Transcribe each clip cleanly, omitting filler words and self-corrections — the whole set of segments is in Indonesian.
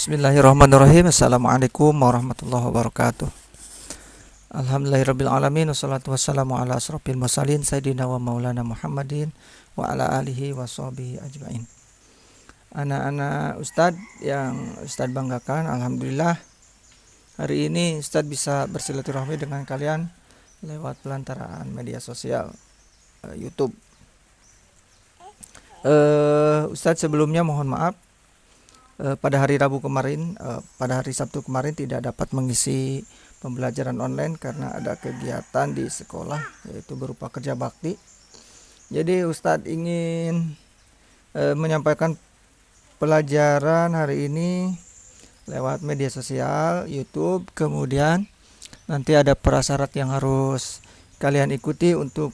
Bismillahirrahmanirrahim. Assalamualaikum warahmatullahi wabarakatuh. Alhamdulillahirrabbilalamin. Wassalatu wassalamu ala asrofil mursalin Sayyidina wa maulana Muhammadin wa ala alihi wa sahbihi ajmain. Anak-anak Ustadz yang Ustadz banggakan, Alhamdulillah hari ini Ustadz bisa bersilaturahmi dengan kalian lewat pelantaraan media sosial YouTube. Ustadz sebelumnya mohon maaf, pada hari Rabu kemarin, pada hari Sabtu kemarin tidak dapat mengisi pembelajaran online karena ada kegiatan di sekolah, yaitu berupa kerja bakti. Jadi Ustadz ingin menyampaikan pelajaran hari ini lewat media sosial YouTube. Kemudian nanti ada prasyarat yang harus kalian ikuti untuk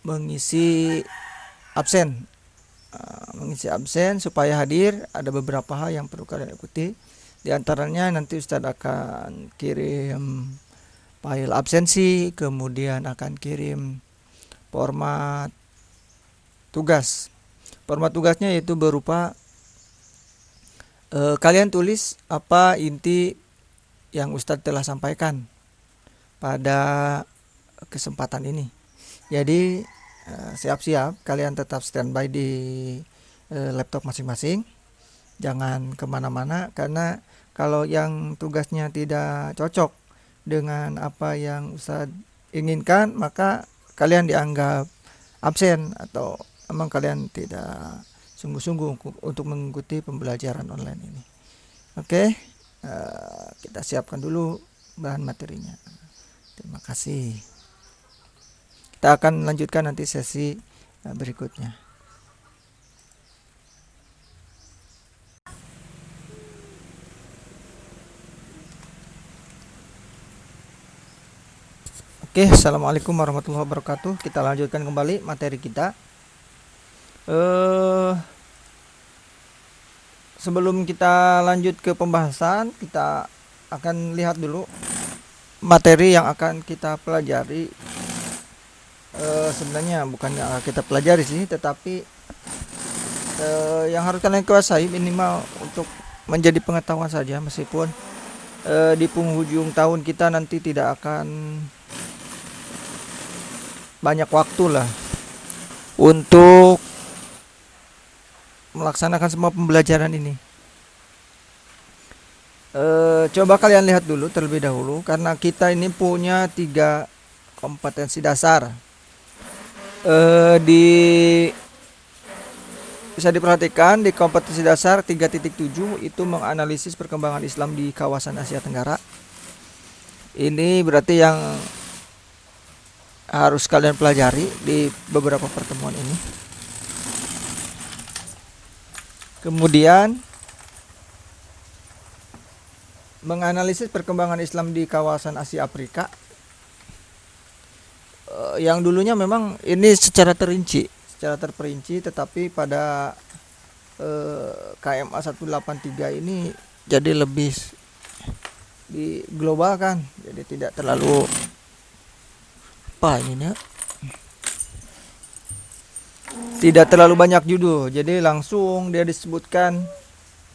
mengisi absen supaya hadir. Ada beberapa hal yang perlu kalian ikuti. Di antaranya nanti Ustadz akan kirim file absensi, kemudian akan kirim format tugas. Format tugasnya yaitu berupa kalian tulis apa inti yang Ustadz telah sampaikan pada kesempatan ini. Jadi siap-siap, kalian tetap standby di laptop masing-masing, jangan kemana-mana, karena kalau yang tugasnya tidak cocok dengan apa yang Ustadz inginkan, maka kalian dianggap absen atau memang kalian tidak sungguh-sungguh untuk mengikuti pembelajaran online ini. Oke, kita siapkan dulu bahan materinya. Terima kasih. Kita akan lanjutkan nanti sesi berikutnya. Oke, assalamualaikum warahmatullahi wabarakatuh. Kita lanjutkan kembali materi kita. Sebelum kita lanjut ke pembahasan, kita akan lihat dulu materi yang akan kita pelajari. Sebenarnya bukan yang kita pelajari sih, tetapi yang harus kalian kuasai minimal untuk menjadi pengetahuan saja, meskipun di penghujung tahun kita nanti tidak akan banyak waktu lah untuk melaksanakan semua pembelajaran ini. Coba kalian lihat dulu terlebih dahulu, karena kita ini punya 3 kompetensi dasar. Bisa diperhatikan di kompetensi dasar 3.7 itu menganalisis perkembangan Islam di kawasan Asia Tenggara. Ini berarti yang harus kalian pelajari di beberapa pertemuan ini. Kemudian menganalisis perkembangan Islam di kawasan Asia Afrika. Yang dulunya memang ini secara terperinci, tetapi pada KMA 183 ini jadi lebih diglobalkan, jadi tidak terlalu tidak terlalu banyak judul, jadi langsung dia disebutkan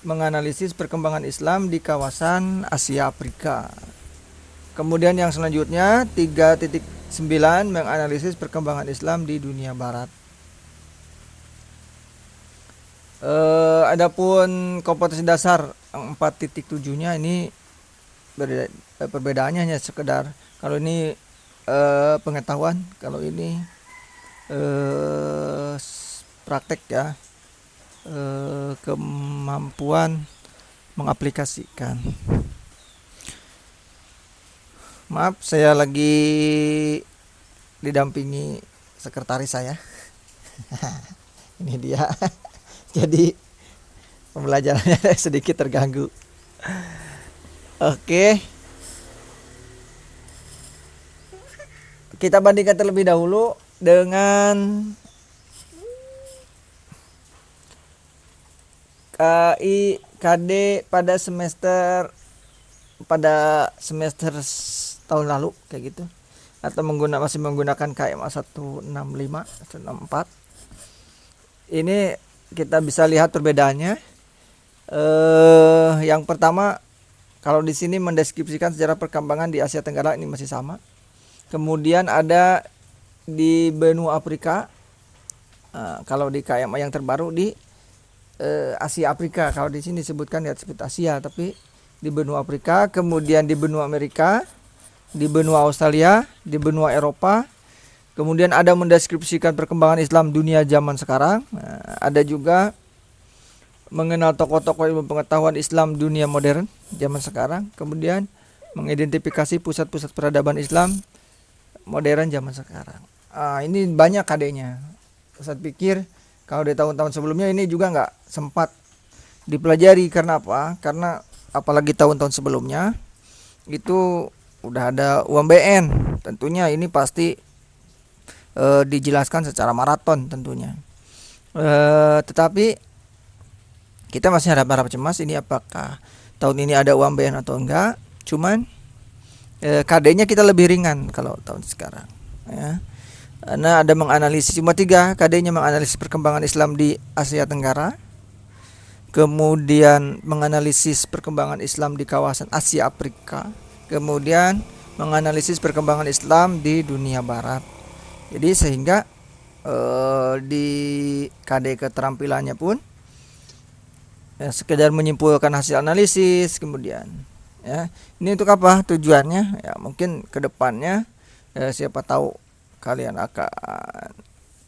menganalisis perkembangan Islam di kawasan Asia Afrika. Kemudian yang selanjutnya 3.9 menganalisis perkembangan Islam di dunia barat. Adapun kompetensi dasar 4.7-nya ini perbedaannya hanya sekedar, kalau ini pengetahuan, kalau ini praktek ya, kemampuan mengaplikasikan. Maaf, saya lagi didampingi sekretaris saya. Ini dia. Jadi pembelajarannya sedikit terganggu. Oke. Kita bandingkan terlebih dahulu dengan KD pada semester tahun lalu kayak gitu, atau masih menggunakan KMA 165 164. ini kita bisa lihat perbedaannya. Yang pertama, kalau di sini mendeskripsikan sejarah perkembangan di Asia Tenggara ini masih sama. Kemudian ada di benua Afrika. Kalau di KMA yang terbaru di Asia Afrika. Kalau di sini disebutkan ya disebut Asia, tapi di benua Afrika. Kemudian di benua Amerika, di benua Australia, di benua Eropa. Kemudian ada mendeskripsikan perkembangan Islam dunia zaman sekarang. Ada juga mengenal tokoh-tokoh ilmu pengetahuan Islam dunia modern zaman sekarang. Kemudian mengidentifikasi pusat-pusat peradaban Islam modern zaman sekarang. Ini banyak KD-nya. Saya pikir kalau di tahun-tahun sebelumnya ini juga nggak sempat dipelajari. Karena apa? Karena apalagi tahun-tahun sebelumnya itu udah ada UMBN. Tentunya ini pasti dijelaskan secara maraton tentunya. Tetapi kita masih harap cemas ini apakah tahun ini ada UMBN atau enggak. Cuman KD-nya kita lebih ringan kalau tahun sekarang ya. Karena ada menganalisis cuma 3 KD-nya, menganalisis perkembangan Islam di Asia Tenggara, kemudian menganalisis perkembangan Islam di kawasan Asia Afrika, kemudian menganalisis perkembangan Islam di dunia barat. Jadi sehingga di KD keterampilannya pun ya, sekedar menyimpulkan hasil analisis. Kemudian ya, ini untuk apa tujuannya ya, mungkin kedepannya siapa tahu kalian akan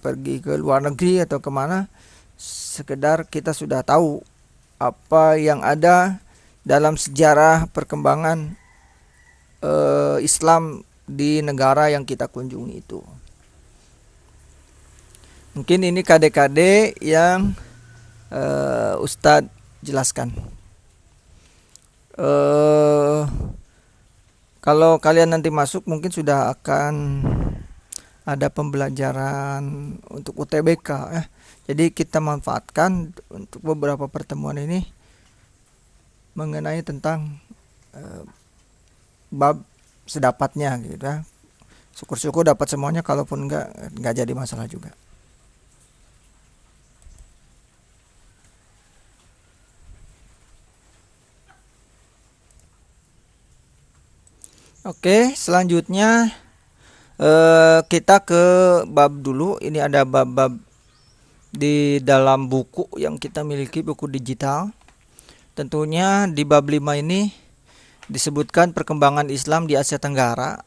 pergi ke luar negeri atau kemana, sekedar kita sudah tahu apa yang ada dalam sejarah perkembangan Islam di negara yang kita kunjungi itu. Mungkin ini KD-KD yang Ustadz jelaskan. Kalau kalian nanti masuk mungkin sudah akan ada pembelajaran untuk UTBK ya. Jadi kita manfaatkan untuk beberapa pertemuan ini mengenai tentang bab sedapatnya gitu ya. Syukur-syukur dapat semuanya, kalaupun enggak jadi masalah juga. Oke, selanjutnya kita ke bab dulu. Ini ada bab-bab di dalam buku yang kita miliki, buku digital. Tentunya di bab 5 ini disebutkan perkembangan Islam di Asia Tenggara.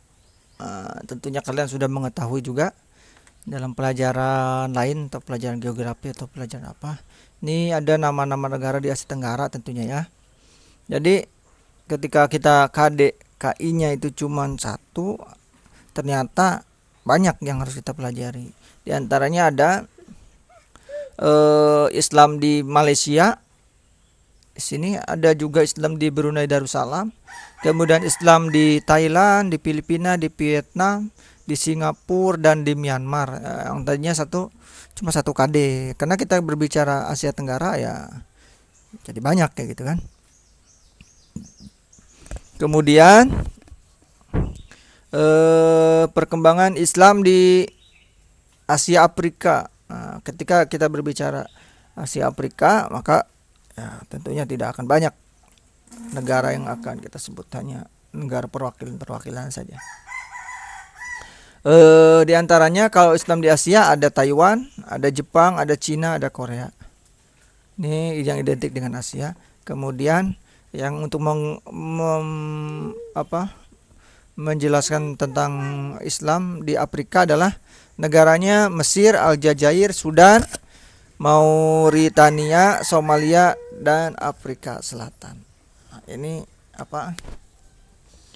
Tentunya kalian sudah mengetahui juga dalam pelajaran lain atau pelajaran geografi atau pelajaran apa. Ini ada nama-nama negara di Asia Tenggara tentunya ya. Jadi ketika kita KI-nya itu cuma 1, ternyata banyak yang harus kita pelajari. Di antaranya ada Islam di Malaysia. Di sini ada juga Islam di Brunei Darussalam. Kemudian Islam di Thailand, di Filipina, di Vietnam, di Singapura dan di Myanmar. Yang tadinya cuma 1 KD. Karena kita berbicara Asia Tenggara ya jadi banyak kayak gitu kan. Kemudian perkembangan Islam di Asia Afrika. Ketika kita berbicara Asia Afrika, maka ya, tentunya tidak akan banyak negara yang akan kita sebut, hanya negara perwakilan saja. Di antaranya kalau Islam di Asia ada Taiwan, ada Jepang, ada Cina, ada Korea. Ini yang identik dengan Asia. Kemudian yang untuk menjelaskan tentang Islam di Afrika adalah negaranya Mesir, Aljazair, Sudan, Mauritania, Somalia, dan Afrika Selatan. Ini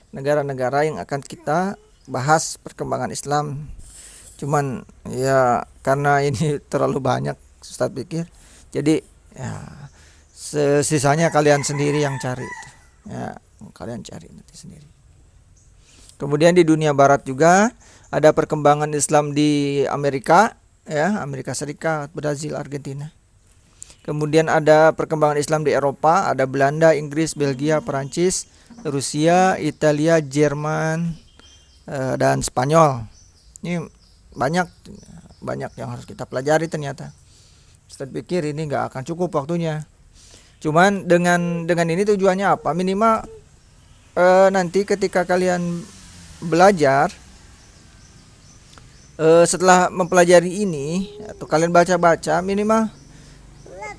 negara-negara yang akan kita bahas perkembangan Islam. Cuman ya karena ini terlalu banyak, Ustaz pikir, jadi ya sisanya kalian sendiri yang cari ya, kalian cari nanti sendiri. Kemudian di dunia barat juga ada perkembangan Islam di Amerika ya, Amerika Serikat, Brazil, Argentina. Kemudian ada perkembangan Islam di Eropa, ada Belanda, Inggris, Belgia, Perancis, Rusia, Italia, Jerman, dan Spanyol. Ini banyak yang harus kita pelajari ternyata. Ustadz pikir ini nggak akan cukup waktunya. Cuman dengan ini tujuannya apa? Minimal nanti ketika kalian belajar, setelah mempelajari ini atau kalian baca-baca, minimal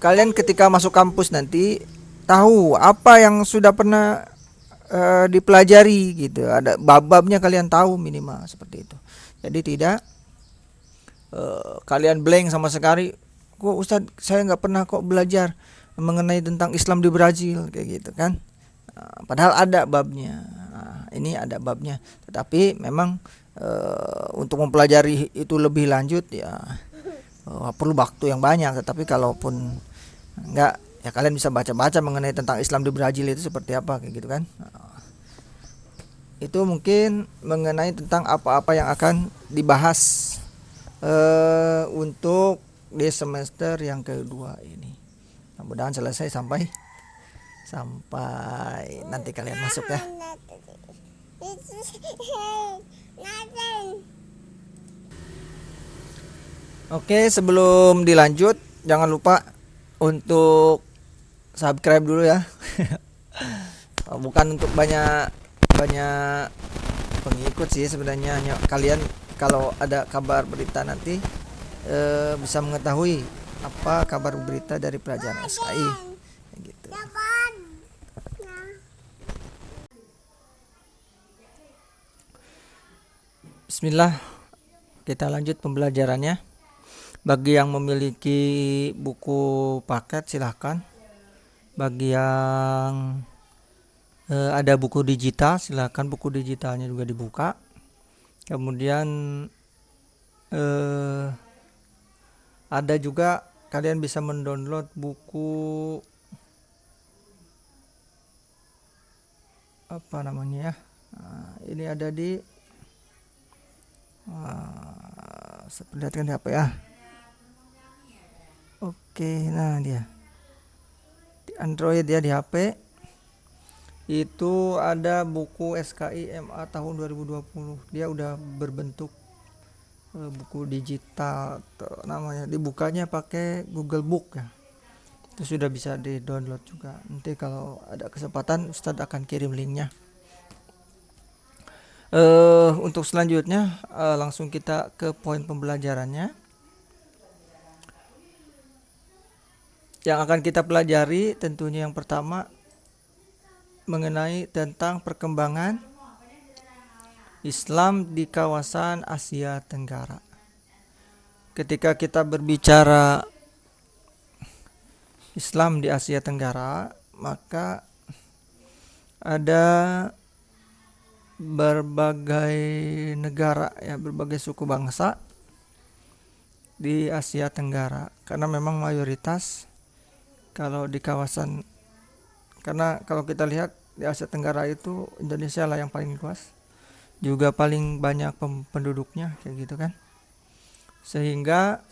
kalian ketika masuk kampus nanti tahu apa yang sudah pernah dipelajari gitu. Ada bab-babnya kalian tahu minimal seperti itu. Jadi tidak kalian blank sama sekali. Kok Ustadz saya nggak pernah kok belajar mengenai tentang Islam di Brazil kayak gitu kan. Padahal ada babnya. Ini ada babnya. Tetapi memang untuk mempelajari itu lebih lanjut ya perlu waktu yang banyak. Tetapi kalaupun enggak, ya kalian bisa baca-baca mengenai tentang Islam di Brazil itu seperti apa kayak gitu kan. Itu mungkin mengenai tentang apa-apa yang akan dibahas untuk di semester yang kedua ini. Mudah-mudahan selesai sampai nanti kalian masuk ya. Oke, sebelum dilanjut jangan lupa untuk subscribe dulu ya. Bukan untuk banyak pengikut sih sebenarnya, hanya kalian kalau ada kabar berita nanti bisa mengetahui apa kabar berita dari pelajaran SKI gitu. Bismillah, kita lanjut pembelajarannya. Bagi yang memiliki buku paket silahkan. Bagi yang ada buku digital silahkan, buku digitalnya juga dibuka. Kemudian ada juga kalian bisa mendownload buku apa namanya ya. Ini ada di perlihatkan di HP ya. Oke, nah dia di Android ya, di HP itu ada buku SKI MA tahun 2020. Dia udah berbentuk buku digital namanya. Dibukanya pakai Google Book ya. Itu sudah bisa di download juga. Nanti kalau ada kesempatan Ustadz akan kirim linknya. Untuk selanjutnya langsung kita ke poin pembelajarannya. Yang akan kita pelajari tentunya yang pertama mengenai tentang perkembangan Islam di kawasan Asia Tenggara. Ketika kita berbicara Islam di Asia Tenggara, maka ada berbagai negara ya, berbagai suku bangsa di Asia Tenggara, karena memang mayoritas kalau di kawasan, karena kalau kita lihat di Asia Tenggara itu Indonesia lah yang paling luas, juga paling banyak penduduknya kayak gitu kan, sehingga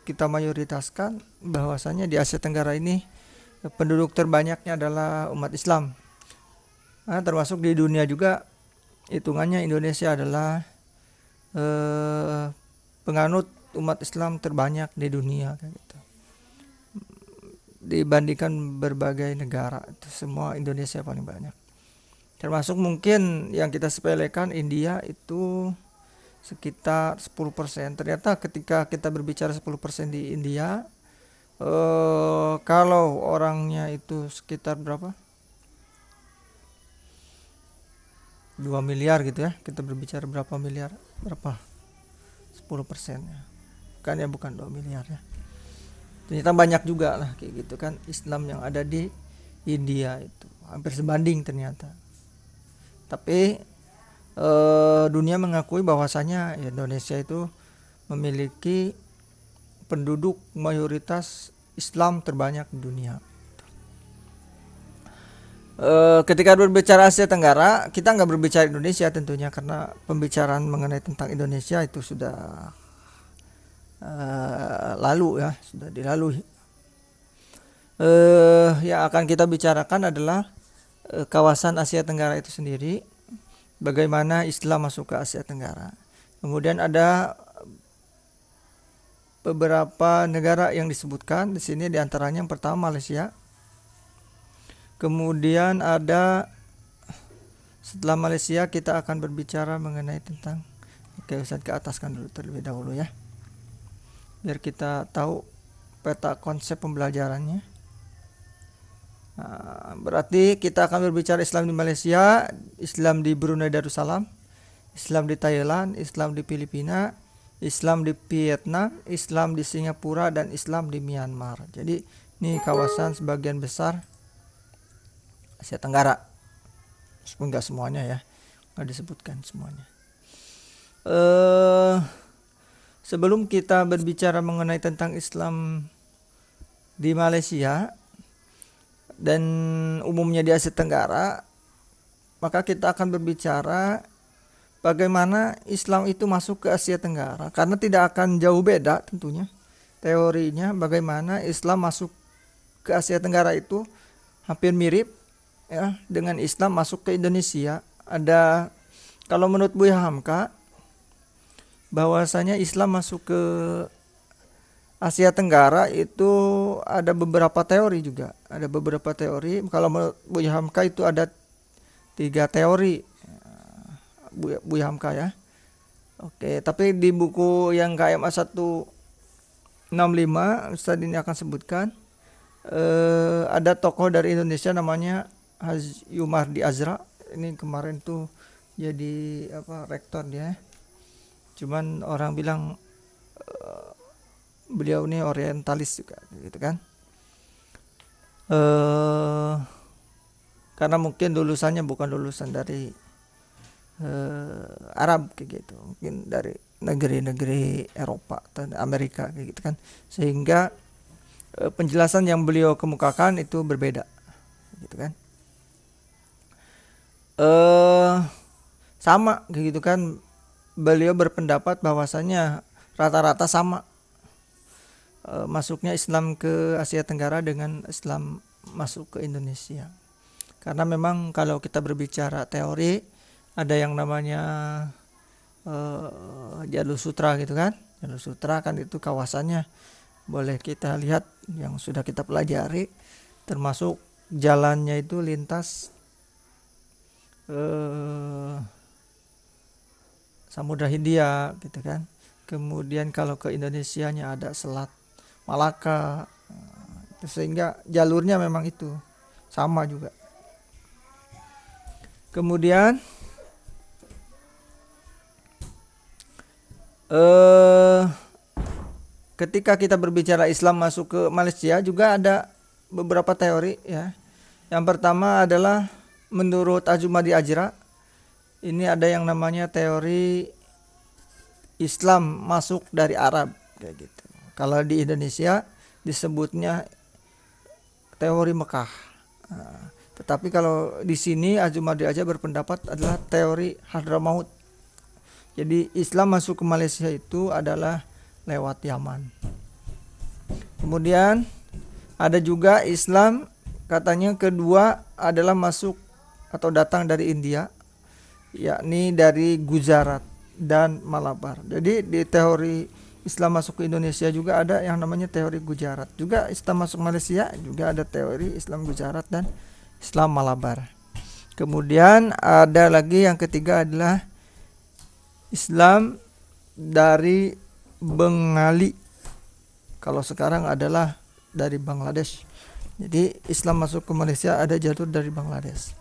kita mayoritaskan bahwasanya di Asia Tenggara ini penduduk terbanyaknya adalah umat Islam. Nah, termasuk di dunia juga hitungannya Indonesia adalah penganut umat Islam terbanyak di dunia kayak gitu. Dibandingkan berbagai negara itu semua Indonesia paling banyak. Termasuk mungkin yang kita sepelekan India itu sekitar 10%. Ternyata ketika kita berbicara 10% di India, kalau orangnya itu sekitar berapa? 2 miliar gitu ya. Kita berbicara berapa miliar? Berapa? 10% ya. Bukan 2 miliar ya. Ternyata banyak juga lah kayak gitu kan Islam yang ada di India itu. Hampir sebanding ternyata. Tapi dunia mengakui bahwasanya Indonesia itu memiliki penduduk mayoritas Islam terbanyak di dunia. Ketika berbicara Asia Tenggara, kita nggak berbicara Indonesia tentunya, karena pembicaraan mengenai tentang Indonesia itu sudah lalu ya, sudah dilalui. Yang akan kita bicarakan adalah kawasan Asia Tenggara itu sendiri, bagaimana Islam masuk ke Asia Tenggara. Kemudian ada beberapa negara yang disebutkan di sini, diantaranya yang pertama Malaysia. Kemudian setelah Malaysia kita akan berbicara mengenai tentang, oke, Ustaz ke ataskan dulu terlebih dahulu ya, biar kita tahu peta konsep pembelajarannya. Nah, berarti kita akan berbicara Islam di Malaysia, Islam di Brunei Darussalam, Islam di Thailand, Islam di Filipina, Islam di Vietnam, Islam di Singapura, dan Islam di Myanmar. Jadi ini kawasan sebagian besar Asia Tenggara, meskipun nggak semuanya ya, nggak disebutkan semuanya. Sebelum kita berbicara mengenai tentang Islam di Malaysia dan umumnya di Asia Tenggara, maka kita akan berbicara bagaimana Islam itu masuk ke Asia Tenggara, karena tidak akan jauh beda tentunya teorinya. Bagaimana Islam masuk ke Asia Tenggara itu hampir mirip ya dengan Islam masuk ke Indonesia. Ada, kalau menurut Buya Hamka, bahwasanya Islam masuk ke Asia Tenggara itu ada beberapa teori juga. Ada beberapa teori. Kalau menurut Buya Hamka itu ada 3 teori. Buya Hamka ya. Oke, tapi di buku yang KMA 165 Ustaz ini akan sebutkan ada tokoh dari Indonesia namanya Haji Yumardi Azra. Ini kemarin tuh jadi rektor dia. Cuman orang bilang beliau ini orientalis juga gitu kan. Karena mungkin lulusannya bukan lulusan dari Arab kayak gitu, mungkin dari negeri-negeri Eropa atau Amerika kayak gitu kan, sehingga penjelasan yang beliau kemukakan itu berbeda gitu kan. Sama kayak gitu kan, beliau berpendapat bahwasanya rata-rata sama masuknya Islam ke Asia Tenggara dengan Islam masuk ke Indonesia. Karena memang kalau kita berbicara teori, ada yang namanya Jalur Sutra gitu kan. Jalur Sutra kan itu kawasannya boleh kita lihat yang sudah kita pelajari, termasuk jalannya itu lintas Samudra Hindia gitu kan. Kemudian kalau ke Indonesianya ada Selat Malaka, sehingga jalurnya memang itu sama juga. Kemudian ketika kita berbicara Islam masuk ke Malaysia juga ada beberapa teori ya. Yang pertama adalah menurut Azumadi Ajra, ini ada yang namanya teori Islam masuk dari Arab kayak gitu. Kalau di Indonesia disebutnya teori Mekah. Nah, tetapi kalau di sini Azumadi Ajra berpendapat adalah teori Hadramaut. Jadi Islam masuk ke Malaysia itu adalah lewat Yaman. Kemudian ada juga Islam katanya kedua adalah masuk atau datang dari India, yakni dari Gujarat dan Malabar. Jadi di teori Islam masuk ke Indonesia juga ada yang namanya teori Gujarat. Juga Islam masuk Malaysia juga ada teori Islam Gujarat dan Islam Malabar. Kemudian ada lagi yang ketiga adalah Islam dari Bengali. Kalau sekarang adalah dari Bangladesh. Jadi Islam masuk ke Malaysia ada jalur dari Bangladesh.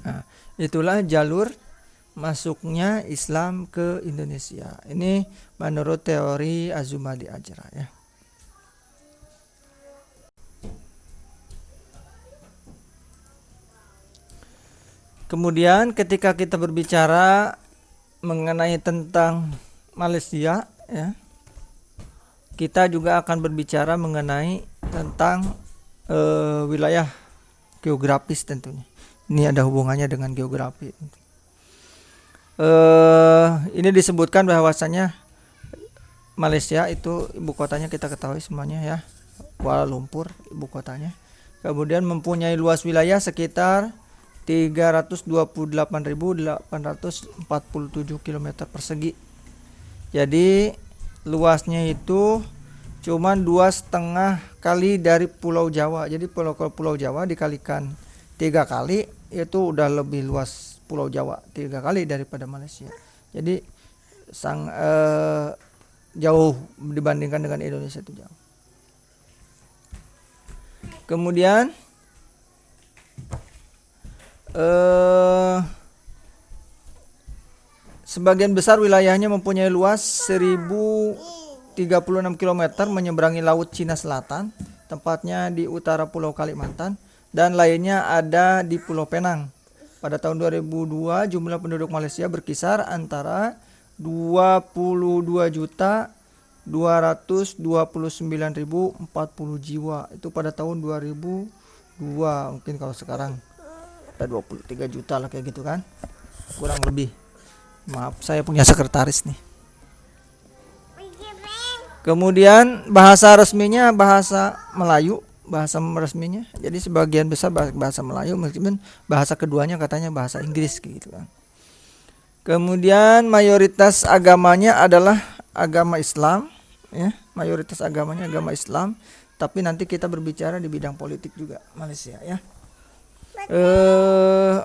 Nah, itulah jalur masuknya Islam ke Indonesia. Ini menurut teori Azumadi Ajra ya. Kemudian ketika kita berbicara mengenai tentang Malaysia ya, kita juga akan berbicara mengenai tentang wilayah geografis tentunya. Ini ada hubungannya dengan geografi. Ini disebutkan bahwasanya Malaysia itu ibu kotanya kita ketahui semuanya ya, Kuala Lumpur ibu kotanya. Kemudian mempunyai luas wilayah sekitar 328.847 km persegi. Jadi luasnya itu cuman 2,5 kali dari Pulau Jawa. Jadi Pulau Jawa dikalikan 3 kali itu udah lebih luas Pulau Jawa 3 kali daripada Malaysia. Jadi jauh dibandingkan dengan Indonesia itu jauh. Kemudian sebagian besar wilayahnya mempunyai luas 1036 km menyeberangi Laut Cina Selatan, tempatnya di utara Pulau Kalimantan, dan lainnya ada di Pulau Penang. Pada tahun 2002 jumlah penduduk Malaysia berkisar antara 22.229.040 jiwa. Itu pada tahun 2002. Mungkin kalau sekarang ada 23 juta lah kayak gitu kan, kurang lebih. Maaf, saya punya sekretaris nih. Kemudian bahasa resminya bahasa Melayu, bahasa resminya. Jadi sebagian besar bahasa Melayu, meskipun bahasa keduanya katanya bahasa Inggris gitu kan. Kemudian mayoritas agamanya adalah agama Islam, ya. Mayoritas agamanya agama Islam, tapi nanti kita berbicara di bidang politik juga Malaysia, ya.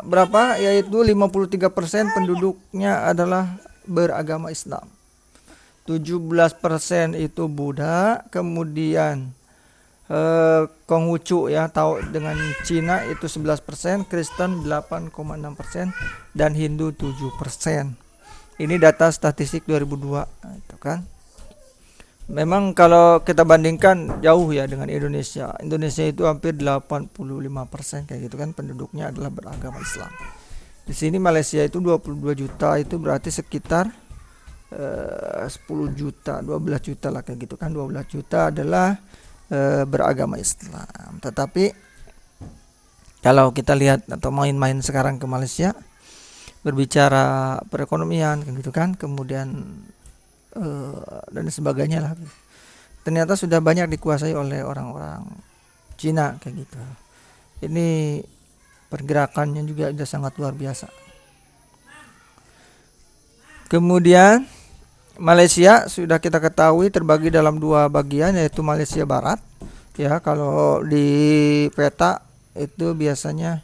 Berapa? Yaitu 53% penduduknya adalah beragama Islam. 17% itu Buddha, kemudian Konghucu, ya, tahu dengan Cina itu 11%, Kristen 8,6% dan Hindu 7%. Ini data statistik 2002 itu kan. Memang kalau kita bandingkan jauh ya dengan Indonesia. Indonesia itu hampir 85% kayak gitu kan, penduduknya adalah beragama Islam. Di sini Malaysia itu 22 juta, itu berarti sekitar 10 juta, 12 juta lah kayak gitu kan. 12 juta adalah beragama Islam. Tetapi kalau kita lihat atau main-main sekarang ke Malaysia, berbicara perekonomian kayak gitu kan, kemudian dan sebagainya lah, ternyata sudah banyak dikuasai oleh orang-orang Cina kayak gitu. Ini pergerakannya juga sudah sangat luar biasa. Kemudian Malaysia sudah kita ketahui terbagi dalam 2 bagian, yaitu Malaysia Barat, ya, kalau di peta itu biasanya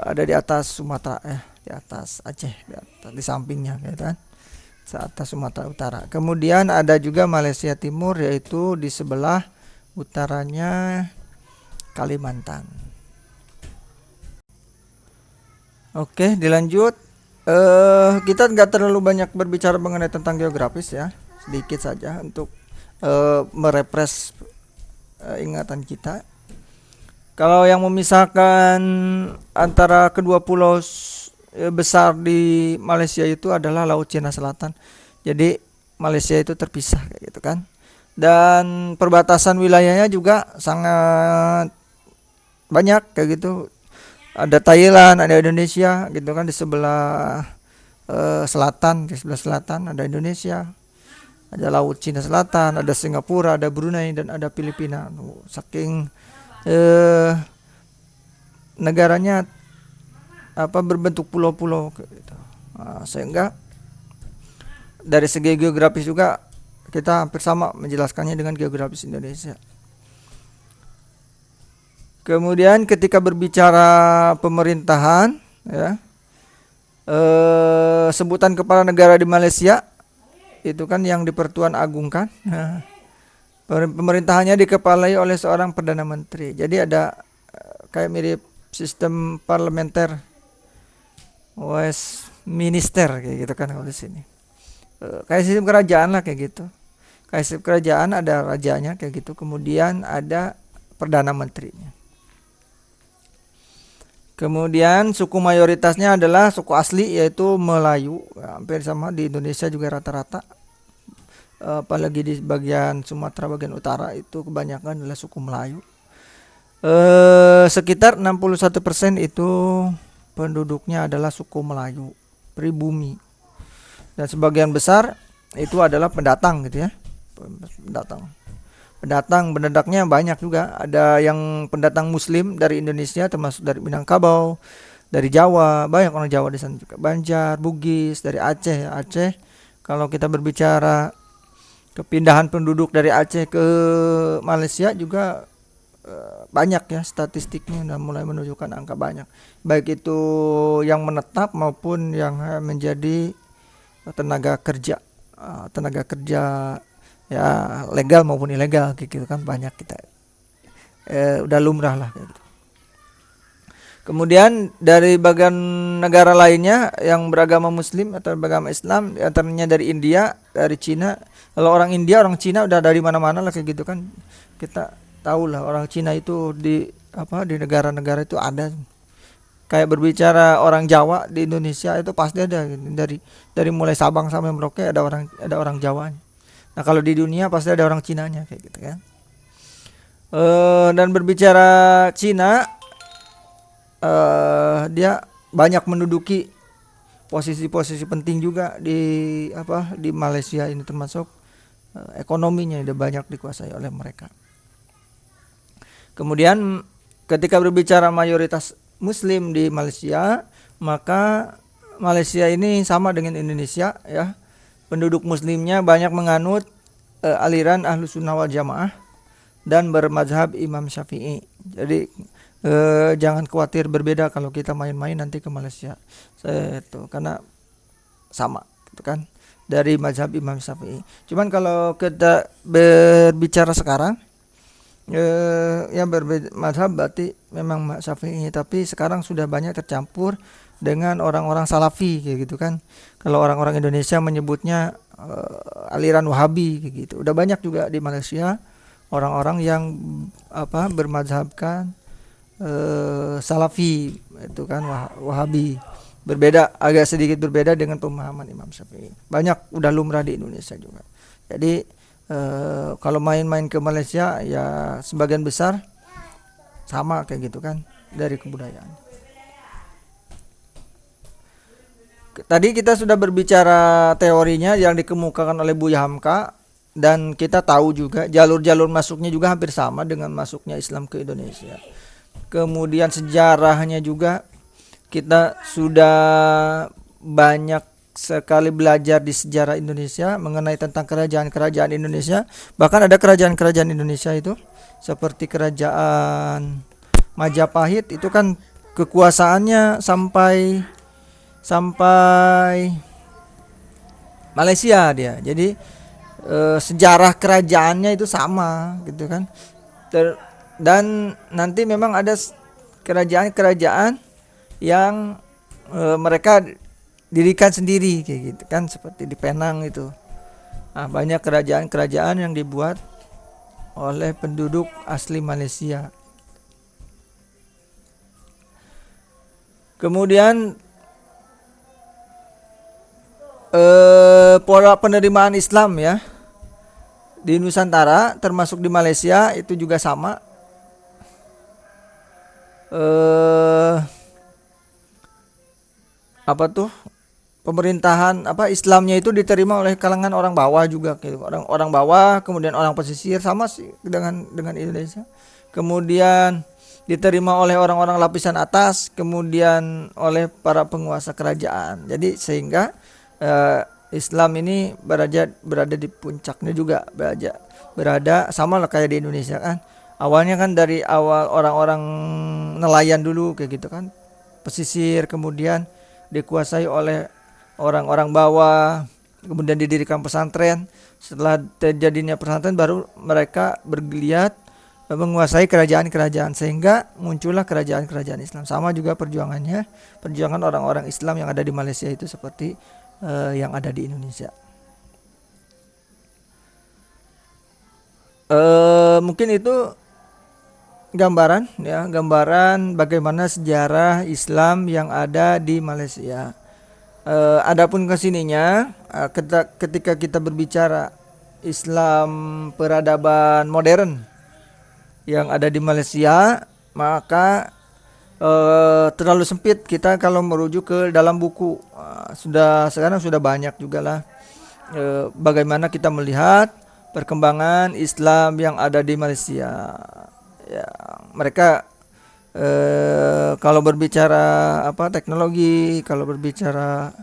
ada di atas Sumatera, di atas Aceh, di sampingnya, ya kan, di atas Sumatera Utara. Kemudian ada juga Malaysia Timur, yaitu di sebelah utaranya Kalimantan. Oke, dilanjut. Kita nggak terlalu banyak berbicara mengenai tentang geografis, ya, sedikit saja untuk merefresh ingatan kita. Kalau yang memisahkan antara kedua pulau besar di Malaysia itu adalah Laut Cina Selatan. Jadi Malaysia itu terpisah kayak gitu kan. Dan perbatasan wilayahnya juga sangat banyak kayak gitu. Ada Thailand, ada Indonesia gitu kan, di sebelah selatan, di sebelah selatan ada Indonesia, ada Laut Cina Selatan, ada Singapura, ada Brunei, dan ada Filipina. Saking negaranya berbentuk pulau-pulau gitu. Sehingga dari segi geografis juga kita hampir sama menjelaskannya dengan geografis Indonesia. Kemudian ketika berbicara pemerintahan, ya, sebutan kepala negara di Malaysia itu kan yang dipertuan agungkan. Pemerintahannya dikepalai oleh seorang perdana menteri. Jadi ada kayak mirip sistem parlementer, Westminster kayak gitu kan kalau di sini. Kayak sistem kerajaan lah kayak gitu. Kayak sistem kerajaan ada rajanya kayak gitu. Kemudian ada perdana menterinya. Kemudian suku mayoritasnya adalah suku asli, yaitu Melayu, hampir sama di Indonesia juga rata-rata. Apalagi di bagian Sumatera bagian utara itu kebanyakan adalah suku Melayu. Sekitar 61% itu penduduknya adalah suku Melayu pribumi. Dan sebagian besar itu adalah pendatang gitu ya. Penduduknya banyak juga. Ada yang pendatang Muslim dari Indonesia, termasuk dari Minangkabau, dari Jawa, banyak orang Jawa di sana juga. Banjar, Bugis, dari Aceh. Aceh, kalau kita berbicara kepindahan penduduk dari Aceh ke Malaysia juga banyak ya, statistiknya udah mulai menunjukkan angka banyak, baik itu yang menetap maupun yang menjadi tenaga kerja, tenaga kerja ya legal maupun ilegal kayak gitu kan, banyak kita udah lumrah lah kayak gitu. Kemudian dari bagian negara lainnya yang beragama Muslim atau beragama Islam, antaranya dari India, dari Cina. Kalau orang India, orang Cina udah dari mana-mana lah kayak gitu kan. Kita tahu lah orang Cina itu di di negara-negara itu ada. Kayak berbicara orang Jawa di Indonesia itu pasti ada gitu. Dari mulai Sabang sampai Merauke ada orang Jawa. Nah kalau di dunia pasti ada orang Cinanya kayak gitu kan. Dan berbicara Cina, dia banyak menduduki posisi-posisi penting juga di Malaysia ini, termasuk ekonominya udah banyak dikuasai oleh mereka. Kemudian ketika berbicara mayoritas Muslim di Malaysia, maka Malaysia ini sama dengan Indonesia ya. Penduduk Muslimnya banyak menganut aliran Ahlus Sunnah wal Jamaah dan bermazhab Imam Syafi'i. Jadi jangan khawatir berbeda kalau kita main-main nanti ke Malaysia. Karena sama gitu kan, dari mazhab Imam Syafi'i. Cuman kalau kita berbicara sekarang yang berbeda mazhab berarti memang Syafi'i, tapi sekarang sudah banyak tercampur dengan orang-orang Salafi kayak gitu kan. Kalau orang-orang Indonesia menyebutnya aliran Wahabi kayak gitu. Udah banyak juga di Malaysia orang-orang yang bermazhabkan Salafi itu kan, Wahabi. Agak sedikit berbeda dengan pemahaman Imam Syafi'i. Banyak udah lumrah di Indonesia juga. Jadi kalau main-main ke Malaysia ya sebagian besar sama kayak gitu kan dari kebudayaan. Tadi kita sudah berbicara teorinya yang dikemukakan oleh Buya Hamka, dan kita tahu juga jalur-jalur masuknya juga hampir sama dengan masuknya Islam ke Indonesia. Kemudian sejarahnya juga kita sudah banyak sekali belajar di sejarah Indonesia mengenai tentang kerajaan-kerajaan Indonesia. Bahkan ada kerajaan-kerajaan Indonesia itu seperti kerajaan Majapahit itu kan kekuasaannya sampai Malaysia dia. Jadi sejarah kerajaannya itu sama gitu kan. Dan nanti memang ada kerajaan-kerajaan yang mereka dirikan sendiri kayak gitu kan, seperti di Penang itu. Nah, banyak kerajaan-kerajaan yang dibuat oleh penduduk asli Malaysia. Kemudian pola penerimaan Islam ya di Nusantara termasuk di Malaysia itu juga sama. Pemerintahan Islamnya itu diterima oleh kalangan orang bawah juga gitu. Orang bawah, kemudian orang pesisir, sama sih dengan Indonesia. Kemudian diterima oleh orang-orang lapisan atas, kemudian oleh para penguasa kerajaan. Jadi sehingga Islam ini berada di puncaknya juga, berada sama lah kayak di Indonesia kan. Awalnya kan dari awal orang-orang nelayan dulu kayak gitu kan, pesisir, kemudian dikuasai oleh orang-orang bawah, kemudian didirikan pesantren. Setelah terjadinya pesantren baru mereka bergeliat menguasai kerajaan-kerajaan, sehingga muncullah kerajaan-kerajaan Islam. Sama juga perjuangan orang-orang Islam yang ada di Malaysia itu seperti yang ada di Indonesia. Mungkin itu gambaran bagaimana sejarah Islam yang ada di Malaysia. Adapun kesininya, ketika kita berbicara Islam peradaban modern yang ada di Malaysia, maka terlalu sempit kita kalau merujuk ke dalam buku. Sekarang sudah banyak juga lah bagaimana kita melihat perkembangan Islam yang ada di Malaysia. Ya, mereka kalau berbicara teknologi, kalau berbicara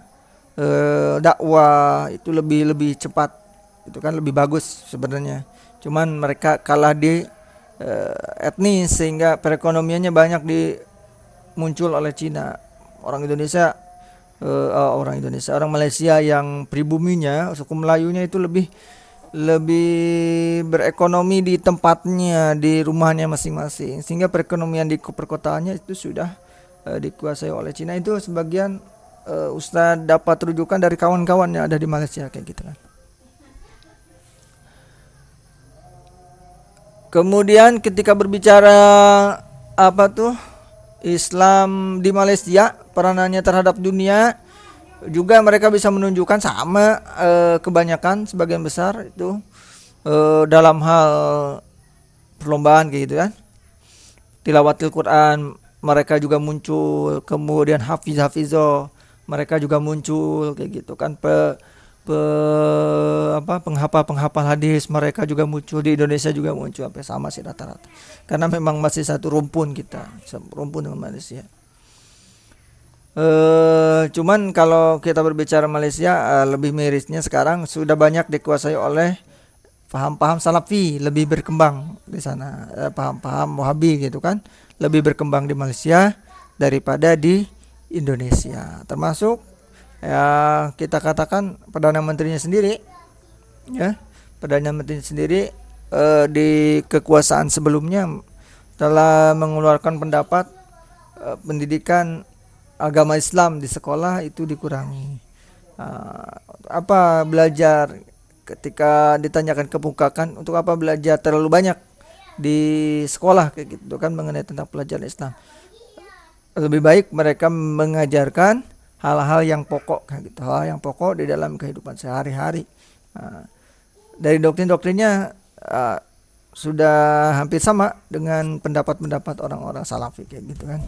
dakwah itu lebih cepat itu kan lebih bagus sebenarnya. Cuman mereka kalah di etnis, sehingga perekonomiannya banyak muncul oleh Cina. Orang Indonesia orang Malaysia yang pribuminya suku Melayunya itu lebih lebih berekonomi di tempatnya, di rumahnya masing-masing, sehingga perekonomian di perkotaannya itu sudah dikuasai oleh Cina. Itu sebagian Ustadz dapat rujukan dari kawan-kawan yang ada di Malaysia kayak gitu kan. Kemudian ketika berbicara apa tuh Islam di Malaysia, peranannya terhadap dunia, juga mereka bisa menunjukkan sama, kebanyakan sebagian besar itu dalam hal perlombaan kayak gitu kan. Tilawatil Quran mereka juga muncul, kemudian hafiz-hafizoh mereka juga muncul kayak gitu kan. Penghafal-penghafal hadis mereka juga muncul, di Indonesia juga muncul, sampai sama sih rata-rata. Karena memang masih satu rumpun, kita rumpun dengan Malaysia. Cuman kalau kita berbicara Malaysia, lebih mirisnya sekarang sudah banyak dikuasai oleh paham-paham Salafi, lebih berkembang di sana. Paham-paham Wahabi gitu kan, lebih berkembang di Malaysia daripada di Indonesia. Termasuk ya kita katakan Perdana Menterinya sendiri, ya Perdana Menteri sendiri di kekuasaan sebelumnya telah mengeluarkan pendapat pendidikan agama Islam di sekolah itu dikurangi. Apa belajar, ketika ditanyakan kebukakan untuk apa belajar terlalu banyak di sekolah kayak gitu kan mengenai tentang pelajaran Islam. Lebih baik mereka mengajarkan hal-hal yang pokok kayak gitu, hal yang pokok di dalam kehidupan sehari-hari. Dari doktrin-doktrinnya sudah hampir sama dengan pendapat-pendapat orang-orang Salafi kayak gitu kan.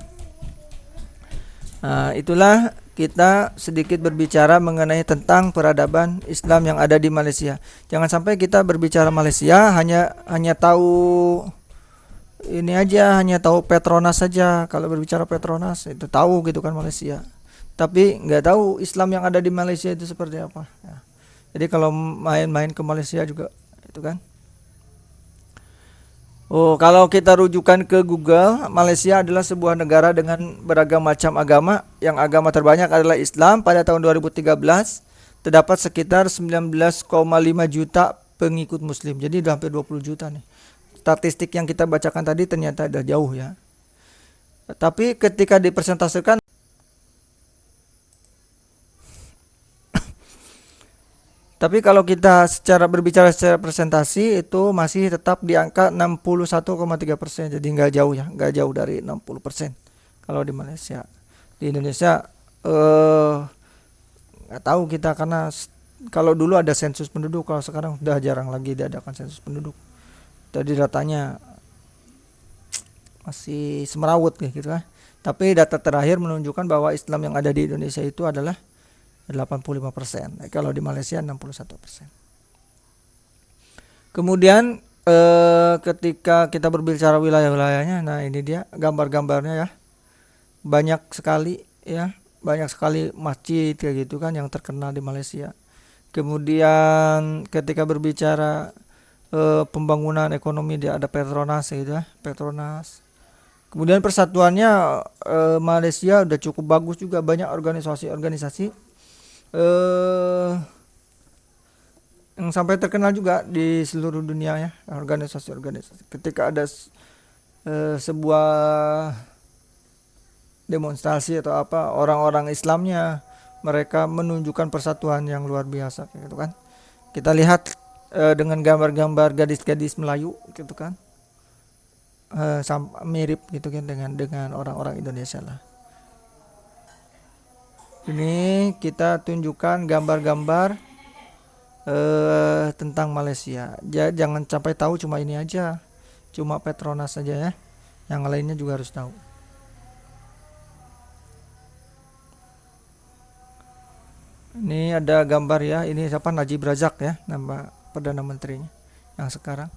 Itulah kita sedikit berbicara mengenai tentang peradaban Islam yang ada di Malaysia. Jangan sampai kita berbicara Malaysia hanya tahu ini aja, hanya tahu Petronas saja. Kalau berbicara Petronas itu tahu gitu kan Malaysia, tapi nggak tahu Islam yang ada di Malaysia itu seperti apa ya. Jadi kalau main-main ke Malaysia juga itu kan. Kalau kita rujukan ke Google, Malaysia adalah sebuah negara dengan beragam macam agama. Yang agama terbanyak adalah Islam. Pada tahun 2013 terdapat sekitar 19,5 juta pengikut Muslim. Jadi udah hampir 20 juta nih. Statistik yang kita bacakan tadi ternyata udah jauh ya. Tapi ketika dipresentasikan, tapi kalau kita berbicara secara presentasi itu masih tetap di angka 61,3%. Jadi nggak jauh ya, nggak jauh dari 60% kalau di Malaysia. Di Indonesia nggak tahu kita, karena kalau dulu ada sensus penduduk, kalau sekarang udah jarang lagi diadakan sensus penduduk. Tadi datanya masih semerawut gitu kan. Tapi data terakhir menunjukkan bahwa Islam yang ada di Indonesia itu adalah 85%. Kalau di Malaysia 61%. Kemudian ketika kita berbicara wilayah-wilayahnya, nah ini dia gambar-gambarnya ya. Banyak sekali masjid kayak gitu kan yang terkenal di Malaysia. Kemudian ketika berbicara pembangunan ekonomi, dia ada Petronas gitu ya, Petronas. Kemudian persatuannya Malaysia udah cukup bagus juga, banyak organisasi-organisasi yang sampai terkenal juga di seluruh dunia ya, organisasi-organisasi. Ketika ada sebuah demonstrasi atau apa, orang-orang Islamnya mereka menunjukkan persatuan yang luar biasa gitu kan. Kita lihat dengan gambar-gambar gadis-gadis Melayu gitu kan, mirip gitu kan dengan orang-orang Indonesia lah. Ini kita tunjukkan gambar-gambar tentang Malaysia. Jangan sampai tahu cuma ini aja, cuma Petronas saja ya. Yang lainnya juga harus tahu. Ini ada gambar ya. Ini siapa? Najib Razak ya, nama Perdana Menterinya yang sekarang.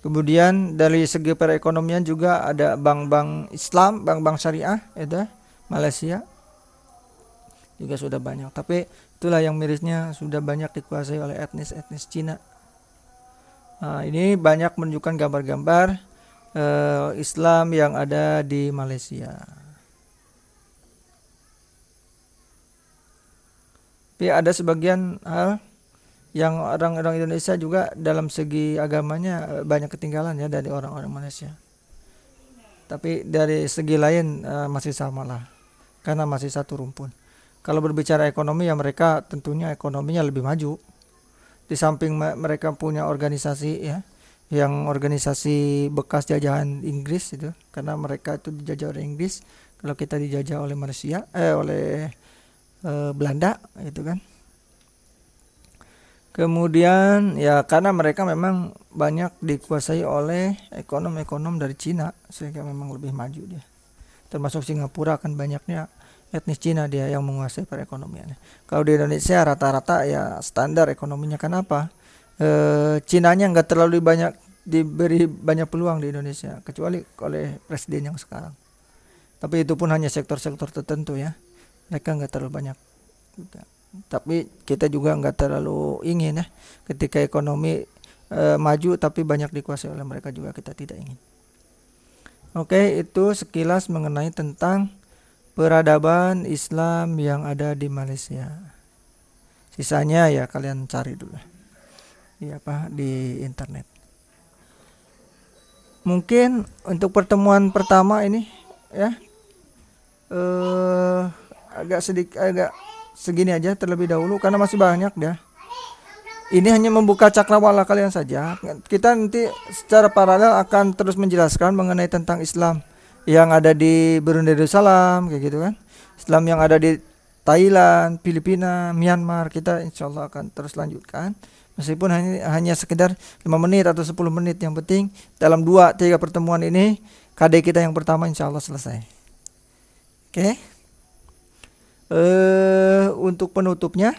Kemudian dari segi perekonomian juga ada bank-bank Islam, bank-bank syariah, ada Malaysia juga sudah banyak. Tapi itulah yang mirisnya, sudah banyak dikuasai oleh etnis Cina. Nah, ini banyak menunjukkan gambar-gambar Islam yang ada di Malaysia. Tapi ada sebagian hal yang orang-orang Indonesia juga dalam segi agamanya banyak ketinggalan ya dari orang-orang Malaysia. Tapi dari segi lain masih sama lah, karena masih satu rumpun. Kalau berbicara ekonomi ya mereka tentunya ekonominya lebih maju. Di samping mereka punya organisasi ya, yang organisasi bekas jajahan Inggris itu, karena mereka itu dijajah oleh Inggris. Kalau kita dijajah oleh Malaysia, oleh Belanda gitu kan. Kemudian ya karena mereka memang banyak dikuasai oleh ekonom-ekonom dari Cina, sehingga memang lebih maju dia. Termasuk Singapura kan banyaknya etnis Cina dia yang menguasai perekonomiannya. Kalau di Indonesia rata-rata ya standar ekonominya kan apa? Cinanya nggak terlalu banyak diberi banyak peluang di Indonesia, kecuali oleh presiden yang sekarang. Tapi itu pun hanya sektor-sektor tertentu ya. Mereka nggak terlalu banyak juga. Tapi kita juga nggak terlalu ingin ya ketika ekonomi maju tapi banyak dikuasai oleh mereka juga kita tidak ingin. Oke, itu sekilas mengenai tentang peradaban Islam yang ada di Malaysia. Sisanya ya kalian cari dulu di internet. Mungkin untuk pertemuan pertama ini ya agak segini aja terlebih dahulu karena masih banyak dah. Ini hanya membuka cakrawala kalian saja. Kita nanti secara paralel akan terus menjelaskan mengenai tentang Islam yang ada di Brunei Darussalam kayak gitu kan. Islam yang ada di Thailand, Filipina, Myanmar, kita insya Allah akan terus lanjutkan. Meskipun hanya sekedar 5 menit atau 10 menit, yang penting dalam 2-3 pertemuan ini KD kita yang pertama insya Allah selesai. Oke. Untuk penutupnya,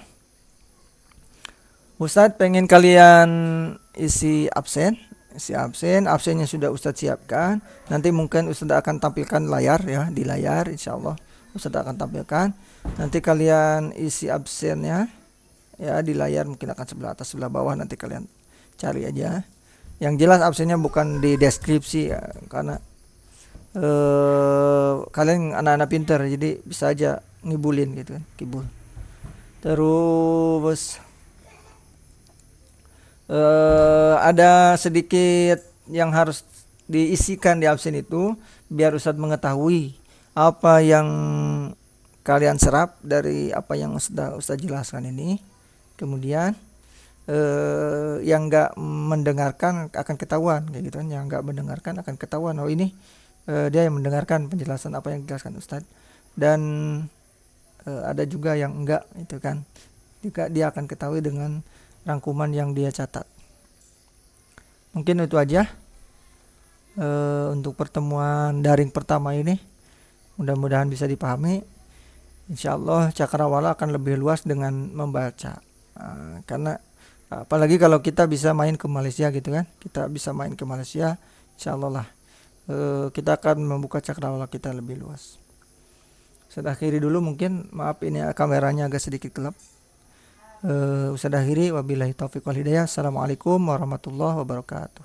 Ustadz pengen kalian isi absennya sudah Ustadz siapkan. Nanti mungkin Ustadz akan tampilkan layar ya, di layar insya Allah Ustadz akan tampilkan. Nanti kalian isi absennya ya di layar, mungkin akan sebelah atas sebelah bawah, nanti kalian cari aja. Yang jelas absennya bukan di deskripsi ya, karena kalian anak-anak pintar jadi bisa aja ngibulin gitu kan, kibul. Terus ada sedikit yang harus diisikan di absen itu biar Ustadz mengetahui apa yang kalian serap dari apa yang Ustadz jelaskan ini. Kemudian yang nggak mendengarkan akan ketahuan kayak gitu kan, yang nggak mendengarkan akan ketahuan oh ini dia yang mendengarkan penjelasan apa yang dijelaskan Ustadz, dan ada juga yang enggak itu kan, juga dia akan ketahui dengan rangkuman yang dia catat. Mungkin itu aja untuk pertemuan daring pertama ini, mudah-mudahan bisa dipahami. Insyaallah cakrawala akan lebih luas dengan membaca, karena apalagi kalau kita bisa main ke Malaysia gitu kan, kita bisa main ke Malaysia, insyaallah lah kita akan membuka cakrawala kita lebih luas. Saya akhiri dulu, mungkin maaf ini kameranya agak sedikit gelap. Ustadz akhiri, wabillahi taufiq wal hidayah. Assalamualaikum warahmatullahi wabarakatuh.